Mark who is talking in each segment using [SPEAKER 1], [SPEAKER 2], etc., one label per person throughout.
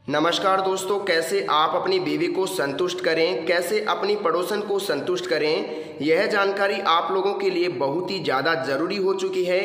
[SPEAKER 1] नमस्कार दोस्तों, कैसे आप अपनी बीवी को संतुष्ट करें, कैसे अपनी पड़ोसन को संतुष्ट करें, यह जानकारी आप लोगों के लिए बहुत ही ज़्यादा ज़रूरी हो चुकी है।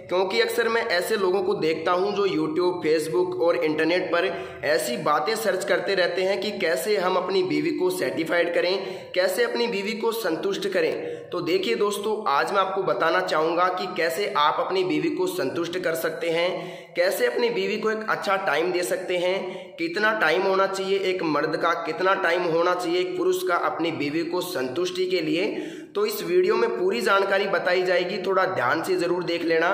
[SPEAKER 1] क्योंकि अक्सर मैं ऐसे लोगों को देखता हूं जो यूट्यूब, फेसबुक और इंटरनेट पर ऐसी बातें सर्च करते रहते हैं कि कैसे हम अपनी बीवी को सेटिस्फाइड करें, कैसे अपनी बीवी को संतुष्ट करें। तो देखिए दोस्तों, आज मैं आपको बताना चाहूँगा कि कैसे आप अपनी बीवी को संतुष्ट कर सकते हैं, कैसे अपनी बीवी को एक अच्छा टाइम दे सकते हैं, कितना टाइम होना चाहिए एक मर्द का, कितना टाइम होना चाहिए एक पुरुष का अपनी बीवी को संतुष्टि के लिए। तो इस वीडियो में पूरी जानकारी बताई जाएगी, थोड़ा ध्यान से ज़रूर देख लेना।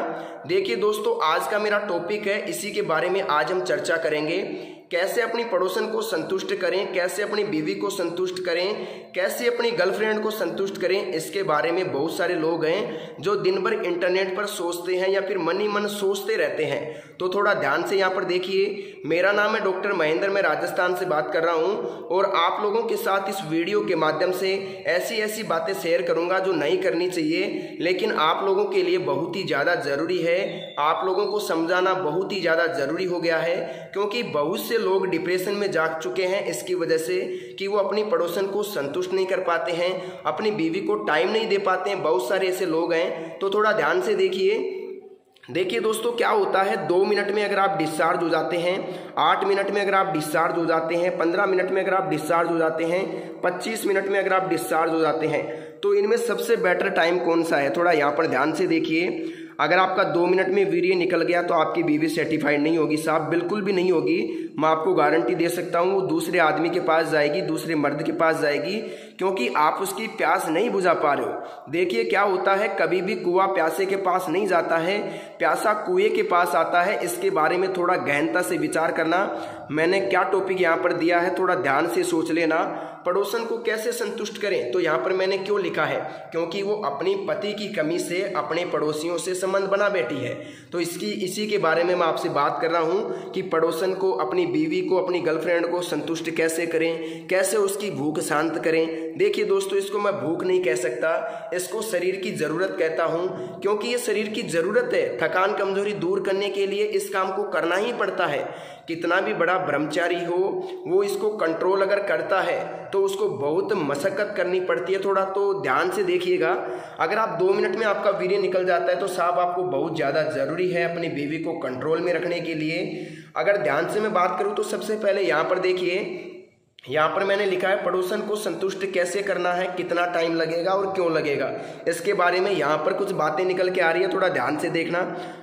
[SPEAKER 1] देखिए दोस्तों, आज का मेरा टॉपिक है, इसी के बारे में आज हम चर्चा करेंगे। कैसे अपनी पड़ोसन को संतुष्ट करें, कैसे अपनी बीवी को संतुष्ट करें, कैसे अपनी गर्लफ्रेंड को संतुष्ट करें। इसके बारे में बहुत सारे लोग हैं जो दिन भर इंटरनेट पर सोचते हैं या फिर मन ही मन सोचते रहते हैं। तो थोड़ा ध्यान से यहाँ पर देखिए। मेरा नाम है डॉक्टर महेंद्र, मैं राजस्थान से बात कर रहा हूँ और आप लोगों के साथ इस वीडियो के माध्यम से ऐसी ऐसी बातें शेयर करूँगा जो नहीं करनी चाहिए, लेकिन आप लोगों के लिए बहुत ही ज़्यादा ज़रूरी है। आप लोगों को समझाना बहुत ही ज़्यादा ज़रूरी हो गया है, क्योंकि बहुत से लोग डिप्रेशन में जा चुके हैं इसकी वजह से कि वो अपनी पड़ोसन को संतुष्ट नहीं कर पाते हैं, अपनी बीवी को टाइम नहीं दे पाते हैं। बहुत सारे ऐसे लोग हैं, तो थोड़ा ध्यान से देखिए दोस्तों, क्या होता है 2 मिनट में अगर आप डिस्चार्ज हो जाते हैं, 8 मिनट में अगर आप डिस्चार्ज हो जाते हैं, 15 मिनट में अगर आप डिस्चार्ज हो जाते हैं, 25 मिनट में अगर आप डिस्चार्ज हो जाते हैं, तो इनमें सबसे बेटर टाइम कौन सा है? थोड़ा यहाँ पर ध्यान से देखिए। अगर आपका 2 मिनट में वीर्य निकल गया तो आपकी बीवी सेटिस्फाइड नहीं होगी साहब, बिल्कुल भी नहीं होगी। मैं आपको गारंटी दे सकता हूँ, वो दूसरे आदमी के पास जाएगी, दूसरे मर्द के पास जाएगी, क्योंकि आप उसकी प्यास नहीं बुझा पा रहे हो। देखिए क्या होता है, कभी भी कुआं प्यासे के पास नहीं जाता है, प्यासा कुएं के पास आता है। इसके बारे में थोड़ा गहनता से विचार करना। मैंने क्या टॉपिक यहाँ पर दिया है, थोड़ा ध्यान से सोच लेना। पड़ोसन को कैसे संतुष्ट करें, तो यहाँ पर मैंने क्यों लिखा है, क्योंकि वो अपनी पति की कमी से अपने पड़ोसियों से संबंध बना बैठी है। तो इसी के बारे में मैं आपसे बात कर रहा हूँ कि पड़ोसन को, अपनी बीवी को, अपनी गर्लफ्रेंड को संतुष्ट कैसे करें, कैसे उसकी भूख शांत करें। देखिए दोस्तों, इसको मैं भूख नहीं कह सकता, इसको शरीर की ज़रूरत कहता हूँ, क्योंकि ये शरीर की ज़रूरत है। थकान कमजोरी दूर करने के लिए इस काम को करना ही पड़ता है। कितना भी बड़ा ब्रह्मचारी हो, वो इसको कंट्रोल अगर करता है तो उसको बहुत मशक्कत करनी पड़ती है। थोड़ा तो ध्यान से देखिएगा। अगर आप 2 मिनट में आपका वीर्य निकल जाता है तो साहब आपको बहुत ज़्यादा ज़रूरी है अपनी बीवी को कंट्रोल में रखने के लिए। अगर ध्यान से मैं बात करूँ तो सबसे पहले यहाँ पर देखिए, यहाँ पर मैंने लिखा है पड़ोसन को संतुष्ट कैसे करना है, कितना टाइम लगेगा और क्यों लगेगा। इसके बारे में यहाँ पर कुछ बातें निकल के आ रही है, थोड़ा ध्यान से देखना।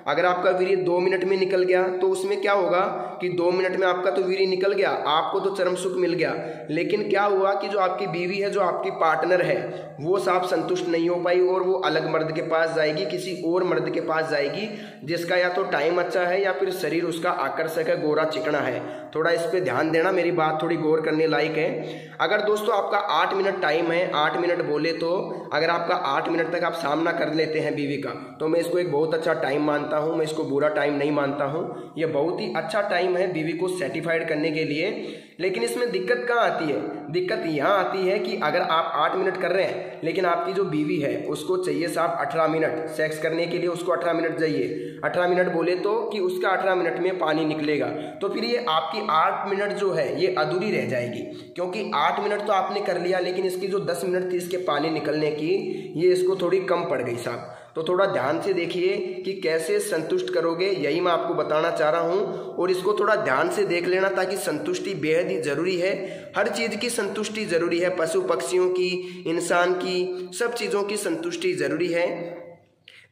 [SPEAKER 1] अगर आपका वीर्य 2 मिनट में निकल गया तो उसमें क्या होगा कि 2 मिनट में आपका तो वीर्य निकल गया, आपको तो चरम सुख मिल गया, लेकिन क्या हुआ कि जो आपकी बीवी है, जो आपकी पार्टनर है, वो साहब संतुष्ट नहीं हो पाई और वो अलग मर्द के पास जाएगी, किसी और मर्द के पास जाएगी जिसका या तो टाइम अच्छा है या फिर शरीर उसका आकर्षक है, गोरा चिकना है। थोड़ा इस पर ध्यान देना, मेरी बात थोड़ी गौर करने लायक है। अगर दोस्तों आपका 8 मिनट टाइम है, 8 मिनट बोले तो अगर आपका 8 मिनट तक आप सामना कर लेते हैं बीवी का, तो मैं इसको एक बहुत अच्छा टाइम मानता हूं, मैं इसको बुरा टाइम नहीं मानता हूं। यह बहुत ही अच्छा टाइम है बीवी को सेटिस्फाइड करने के लिए। लेकिन इसमें दिक्कत कहाँ आती है? दिक्कत यहाँ आती है कि अगर आप 8 मिनट कर रहे हैं, लेकिन आपकी जो बीवी है उसको चाहिए साहब 18 मिनट सेक्स करने के लिए, उसको 18 मिनट चाहिए। 18 मिनट बोले तो कि उसका 18 मिनट में पानी निकलेगा, तो फिर ये आपकी 8 मिनट जो है ये अधूरी रह जाएगी, क्योंकि 8 मिनट तो आपने कर लिया, लेकिन इसकी जो 10 मिनट थी इसके पानी निकलने की, ये इसको थोड़ी कम पड़ गई साहब। तो थोड़ा ध्यान से देखिए कि कैसे संतुष्ट करोगे, यही मैं आपको बताना चाह रहा हूँ। और इसको थोड़ा ध्यान से देख लेना, ताकि संतुष्टि बेहद ही ज़रूरी है। हर चीज़ की संतुष्टि ज़रूरी है, पशु पक्षियों की, इंसान की, सब चीज़ों की संतुष्टि ज़रूरी है।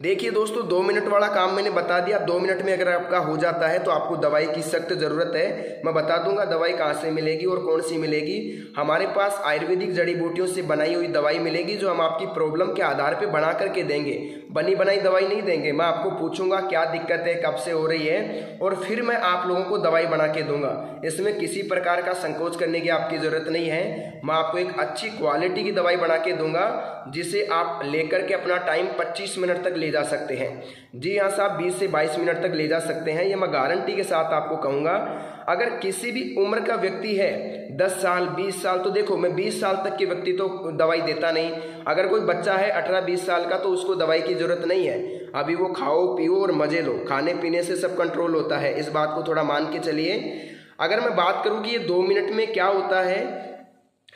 [SPEAKER 1] देखिए दोस्तों, 2 मिनट वाला काम मैंने बता दिया। 2 मिनट में अगर आपका हो जाता है तो आपको दवाई की सख्त ज़रूरत है। मैं बता दूंगा दवाई कहाँ से मिलेगी और कौन सी मिलेगी। हमारे पास आयुर्वेदिक जड़ी बूटियों से बनाई हुई दवाई मिलेगी, जो हम आपकी प्रॉब्लम के आधार पे बना करके देंगे। बनी बनाई दवाई नहीं देंगे। मैं आपको पूछूंगा क्या दिक्कत है, कब से हो रही है, और फिर मैं आप लोगों को दवाई बना के दूंगा। इसमें किसी प्रकार का संकोच करने की आपकी ज़रूरत नहीं है। मैं आपको एक अच्छी क्वालिटी की दवाई बना के दूंगा, जिसे आप लेकर के अपना टाइम 25 मिनट तक ले जा सकते हैं। जी हाँ साहब, 20 से 22 मिनट तक ले जा सकते हैं, ये मैं गारंटी के साथ आपको कहूँगा। अगर किसी भी उम्र का व्यक्ति है, 10 साल 20 साल, तो देखो मैं 20 साल तक के व्यक्ति तो दवाई देता नहीं। अगर कोई बच्चा है 18-20 साल का तो उसको दवाई की जरूरत नहीं है। अभी वो खाओ पियो और मजे लो, खाने पीने से सब कंट्रोल होता है, इस बात को थोड़ा मान के चलिए। अगर मैं बात करूं कि ये 2 मिनट में क्या होता है,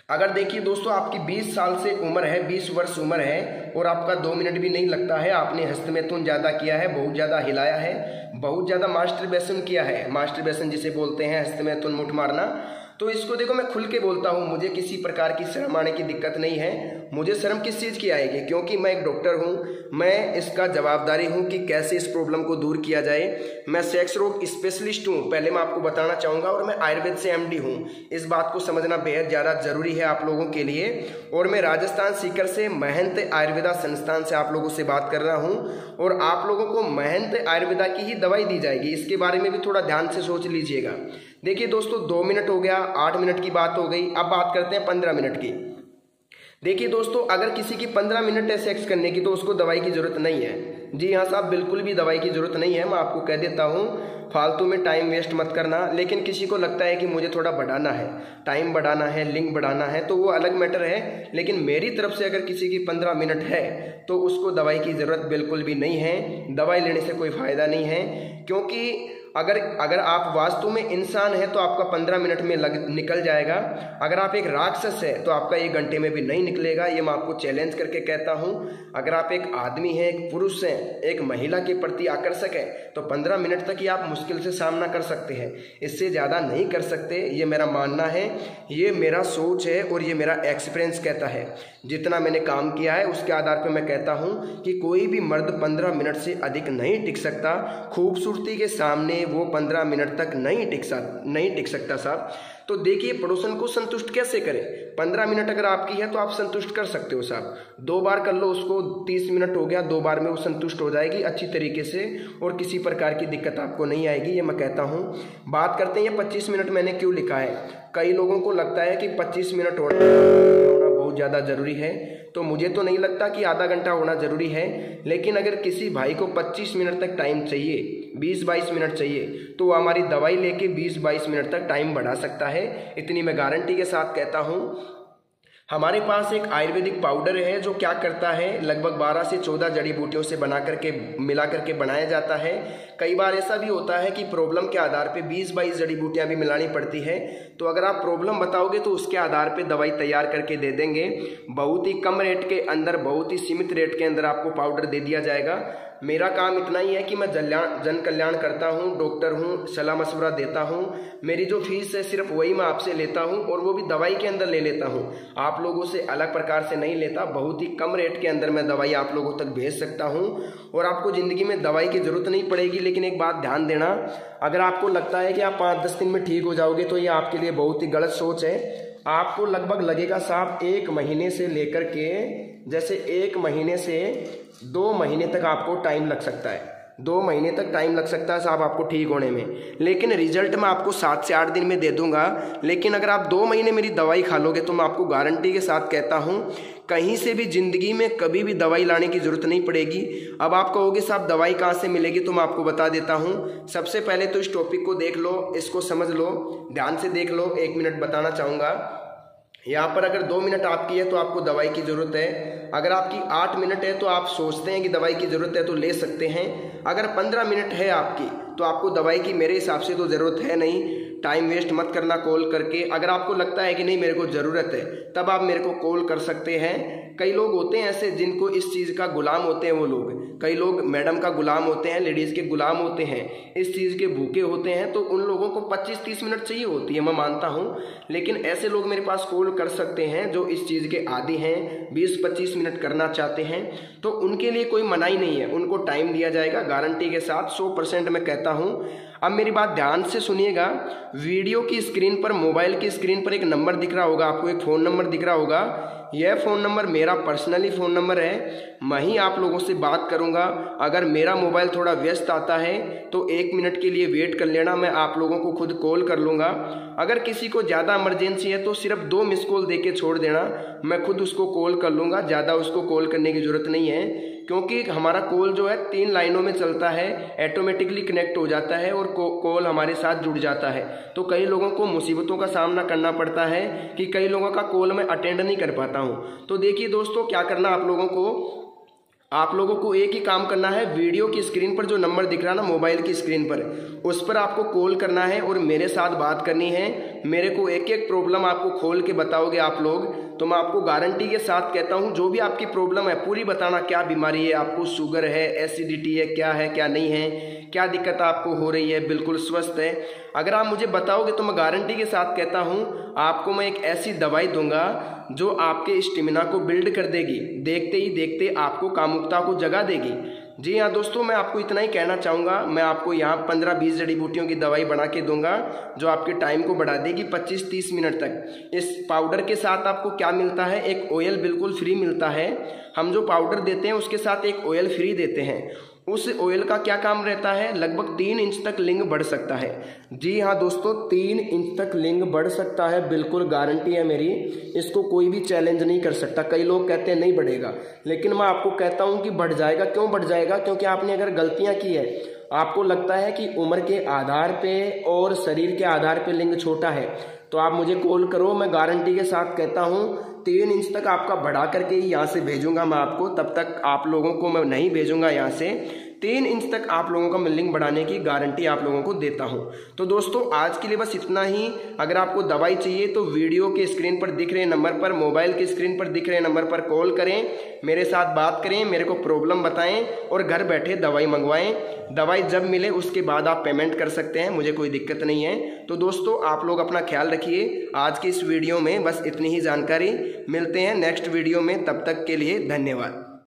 [SPEAKER 1] अगर देखिए दोस्तों आपकी 20 साल से उम्र है, 20 वर्ष उम्र है और आपका 2 मिनट भी नहीं लगता है, आपने हस्तमैथुन ज़्यादा किया है, बहुत ज़्यादा हिलाया है, बहुत ज़्यादा मास्टरबेशन किया है, मास्टरबेशन जिसे बोलते हैं हस्तमैथुन मुठ मारना, तो इसको देखो मैं खुल के बोलता हूँ, मुझे किसी प्रकार की शर्म आने की दिक्कत नहीं है। मुझे शर्म किस चीज़ की आएगी, क्योंकि मैं एक डॉक्टर हूँ, मैं इसका जवाबदारी हूँ कि कैसे इस प्रॉब्लम को दूर किया जाए। मैं सेक्स रोग स्पेशलिस्ट हूँ, पहले मैं आपको बताना चाहूँगा, और मैं आयुर्वेद से एमडी हूँ। इस बात को समझना बेहद ज़्यादा ज़रूरी है आप लोगों के लिए। और मैं राजस्थान सीकर से महंत आयुर्वेदा संस्थान से आप लोगों से बात कर रहा हूँ, और आप लोगों को महंत आयुर्वेदा की ही दवाई दी जाएगी, इसके बारे में भी थोड़ा ध्यान से सोच लीजिएगा। देखिए दोस्तों 2 मिनट हो गया, 8 मिनट की बात हो गई, अब बात करते हैं 15 मिनट की। देखिए दोस्तों अगर किसी की 15 मिनट है सेक्स करने की तो उसको दवाई की ज़रूरत नहीं है। जी हाँ साहब, बिल्कुल भी दवाई की ज़रूरत नहीं है, मैं आपको कह देता हूँ, फालतू में टाइम वेस्ट मत करना। लेकिन किसी को लगता है कि मुझे थोड़ा बढ़ाना है, टाइम बढ़ाना है, लिंक बढ़ाना है, तो वो अलग मैटर है। लेकिन मेरी तरफ से अगर किसी की 15 मिनट है तो उसको दवाई की ज़रूरत बिल्कुल भी नहीं है, दवाई लेने से कोई फ़ायदा नहीं है। क्योंकि अगर आप वास्तव में इंसान हैं तो आपका 15 मिनट में निकल जाएगा। अगर आप एक राक्षस है तो आपका 1 घंटे में भी नहीं निकलेगा, ये मैं आपको चैलेंज करके कहता हूँ। अगर आप एक आदमी हैं, एक पुरुष हैं, एक महिला के प्रति आकर्षक है तो 15 मिनट तक ही आप मुश्किल से सामना कर सकते हैं, इससे ज़्यादा नहीं कर सकते। ये मेरा मानना है, ये मेरा सोच है और ये मेरा एक्सपीरियंस कहता है। जितना मैंने काम किया है उसके आधार पर मैं कहता हूँ कि कोई भी मर्द 15 मिनट से अधिक नहीं टिक सकता। खूबसूरती के सामने वो 15 मिनट तक नहीं टिक सकता साहब। तो देखिए पड़ोसन को संतुष्ट कैसे करें। 15 मिनट अगर आपकी है तो आप संतुष्ट कर सकते हो साहब, 2 बार कर लो उसको, 30 मिनट हो गया, 2 बार में वो संतुष्ट हो जाएगी अच्छी तरीके से और किसी प्रकार की दिक्कत आपको नहीं आएगी, ये मैं कहता हूँ। बात करते हैं 25 मिनट मैंने क्यों लिखा है। कई लोगों को लगता है कि 25 मिनट होना बहुत ज़्यादा ज़रूरी है, तो मुझे तो नहीं लगता कि आधा घंटा होना ज़रूरी है। लेकिन अगर किसी भाई को 25 मिनट तक टाइम चाहिए, 20-22 मिनट चाहिए, तो वो हमारी दवाई लेके 20-22 मिनट तक टाइम बढ़ा सकता है, इतनी मैं गारंटी के साथ कहता हूँ। हमारे पास एक आयुर्वेदिक पाउडर है जो क्या करता है, लगभग 12 से 14 जड़ी बूटियों से मिला करके बनाया जाता है। कई बार ऐसा भी होता है कि प्रॉब्लम के आधार पे 20-22 जड़ी बूटियाँ भी मिलानी पड़ती है। तो अगर आप प्रॉब्लम बताओगे तो उसके आधार पे दवाई तैयार करके दे देंगे। बहुत ही कम रेट के अंदर, बहुत ही सीमित रेट के अंदर आपको पाउडर दे दिया जाएगा। मेरा काम इतना ही है कि मैं जन कल्याण करता हूँ, डॉक्टर हूँ, सलाह मशवरा देता हूँ। मेरी जो फीस है सिर्फ वही मैं आपसे लेता हूँ और वो भी दवाई के अंदर ले लेता हूँ, आप लोगों से अलग प्रकार से नहीं लेता। बहुत ही कम रेट के अंदर मैं दवाई आप लोगों तक भेज सकता हूँ और आपको ज़िंदगी में दवाई की ज़रूरत नहीं पड़ेगी। लेकिन एक बात ध्यान देना, अगर आपको लगता है कि आप 5-10 दिन में ठीक हो जाओगे तो ये आपके लिए बहुत ही गलत सोच है। आपको लगभग लगेगा साहब 1 महीने से लेकर के, जैसे 1 महीने से 2 महीने तक आपको टाइम लग सकता है, 2 महीने तक टाइम लग सकता है साहब आपको ठीक होने में। लेकिन रिजल्ट मैं आपको 7 से 8 दिन में दे दूंगा। लेकिन अगर आप 2 महीने मेरी दवाई खा लोगे तो मैं आपको गारंटी के साथ कहता हूँ कहीं से भी ज़िंदगी में कभी भी दवाई लाने की ज़रूरत नहीं पड़ेगी। अब आप कहोगे साहब दवाई कहाँ से मिलेगी, तो मैं आपको बता देता हूँ। सबसे पहले तो इस टॉपिक को देख लो, इसको समझ लो, ध्यान से देख लो। 1 मिनट बताना चाहूँगा। यहाँ पर अगर 2 मिनट आपकी है तो आपको दवाई की ज़रूरत है। अगर आपकी 8 मिनट है तो आप सोचते हैं कि दवाई की ज़रूरत है तो ले सकते हैं। अगर 15 मिनट है आपकी तो आपको दवाई की मेरे हिसाब से तो ज़रूरत है नहीं। टाइम वेस्ट मत करना कॉल करके। अगर आपको लगता है कि नहीं मेरे को ज़रूरत है तब आप मेरे को कॉल कर सकते हैं। कई लोग होते हैं ऐसे जिनको इस चीज़ का गुलाम होते हैं, वो लोग, कई लोग मैडम का गुलाम होते हैं, लेडीज़ के गुलाम होते हैं, इस चीज़ के भूखे होते हैं, तो उन लोगों को 25-30 मिनट चाहिए होती है, मैं मानता हूँ। लेकिन ऐसे लोग मेरे पास कॉल कर सकते हैं जो इस चीज़ के आदी हैं, 20-25 मिनट करना चाहते हैं, तो उनके लिए कोई मनाही नहीं है, उनको टाइम दिया जाएगा गारंटी के साथ, 100% मैं कहता हूँ। अब मेरी बात ध्यान से सुनिएगा। वीडियो की स्क्रीन पर, मोबाइल की स्क्रीन पर एक नंबर दिख रहा होगा आपको, एक फ़ोन नंबर दिख रहा होगा। यह फ़ोन नंबर मेरा पर्सनली फ़ोन नंबर है, मैं ही आप लोगों से बात करूंगा। अगर मेरा मोबाइल थोड़ा व्यस्त आता है तो 1 मिनट के लिए वेट कर लेना, मैं आप लोगों को खुद कॉल कर लूँगा। अगर किसी को ज़्यादा इमरजेंसी है तो सिर्फ 2 मिस कॉल दे के छोड़ देना, मैं खुद उसको कॉल कर लूँगा। ज़्यादा उसको कॉल करने की ज़रूरत नहीं है, क्योंकि हमारा कॉल जो है 3 लाइनों में चलता है, ऑटोमेटिकली कनेक्ट हो जाता है और कॉल हमारे साथ जुड़ जाता है। तो कई लोगों को मुसीबतों का सामना करना पड़ता है कि कई लोगों का कॉल मैं अटेंड नहीं कर पाता हूँ। तो देखिए दोस्तों, क्या करना आप लोगों को, आप लोगों को एक ही काम करना है, वीडियो की स्क्रीन पर जो नंबर दिख रहा है ना मोबाइल की स्क्रीन पर, उस पर आपको कॉल करना है और मेरे साथ बात करनी है। मेरे को एक एक प्रॉब्लम आपको खोल के बताओगे आप लोग, तो मैं आपको गारंटी के साथ कहता हूं जो भी आपकी प्रॉब्लम है पूरी बताना। क्या बीमारी है आपको, शुगर है, एसिडिटी है क्या नहीं है, क्या दिक्कत आपको हो रही है, बिल्कुल स्वस्थ है। अगर आप मुझे बताओगे तो मैं गारंटी के साथ कहता हूं आपको मैं एक ऐसी दवाई दूंगा जो आपके स्टेमिना को बिल्ड कर देगी, देखते ही देखते आपको कामुकता को जगा देगी। जी हाँ दोस्तों, मैं आपको इतना ही कहना चाहूँगा। मैं आपको यहाँ 15-20 जड़ी बूटियों की दवाई बना के दूंगा जो आपके टाइम को बढ़ा देगी 25-30 मिनट तक। इस पाउडर के साथ आपको क्या मिलता है, एक ऑयल बिल्कुल फ्री मिलता है। हम जो पाउडर देते हैं उसके साथ एक ऑयल फ्री देते हैं। उस ऑयल का क्या काम रहता है, लगभग 3 इंच तक लिंग बढ़ सकता है। जी हाँ दोस्तों, 3 इंच तक लिंग बढ़ सकता है, बिल्कुल गारंटी है मेरी। इसको कोई भी चैलेंज नहीं कर सकता। कई लोग कहते हैं नहीं बढ़ेगा, लेकिन मैं आपको कहता हूँ कि बढ़ जाएगा। क्यों बढ़ जाएगा? क्योंकि आपने अगर गलतियाँ की है, आपको लगता है कि उम्र के आधार पे और शरीर के आधार पे लिंग छोटा है, तो आप मुझे कॉल करो। मैं गारंटी के साथ कहता हूँ 3 इंच तक आपका बढ़ा करके ही यहाँ से भेजूंगा मैं आपको। तब तक आप लोगों को मैं नहीं भेजूंगा यहाँ से। 3 इंच तक आप लोगों का मैं लिंग बढ़ाने की गारंटी आप लोगों को देता हूँ। तो दोस्तों आज के लिए बस इतना ही। अगर आपको दवाई चाहिए तो वीडियो के स्क्रीन पर दिख रहे नंबर पर, मोबाइल की स्क्रीन पर दिख रहे नंबर पर कॉल करें, मेरे साथ बात करें, मेरे को प्रॉब्लम बताएं और घर बैठे दवाई मंगवाएं। दवाई जब मिले उसके बाद आप पेमेंट कर सकते हैं, मुझे कोई दिक्कत नहीं है। तो दोस्तों आप लोग अपना ख्याल रखिए। आज की इस वीडियो में बस इतनी ही जानकारी। मिलते हैं नेक्स्ट वीडियो में, तब तक के लिए धन्यवाद।